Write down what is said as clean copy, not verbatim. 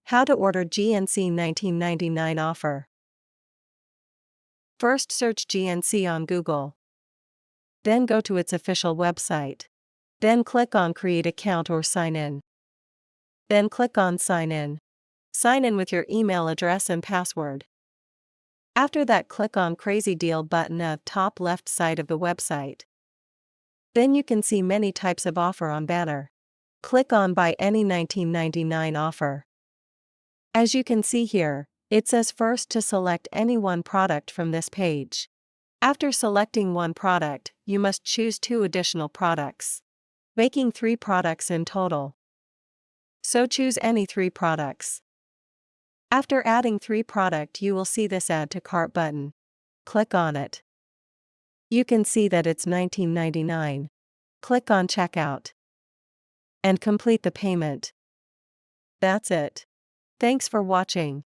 How to order GNC 1999 offer. First search GNC on Google. Then go to its official website. Then click on Create Account or Sign In. Then click on Sign In. Sign in with your email address and password. After that, click on Crazy Deal button at top left side of the website. Then you can see many types of offer on banner. Click on Buy Any 1999 offer. As you can see here, it says first to select any one product from this page. After selecting one product, you must choose 2 additional products, making 3 products in total. So choose any 3 products. After adding 3 products, you will see this Add to Cart button. Click on it. You can see that it's $19.99. Click on Checkout and complete the payment. That's it. Thanks for watching.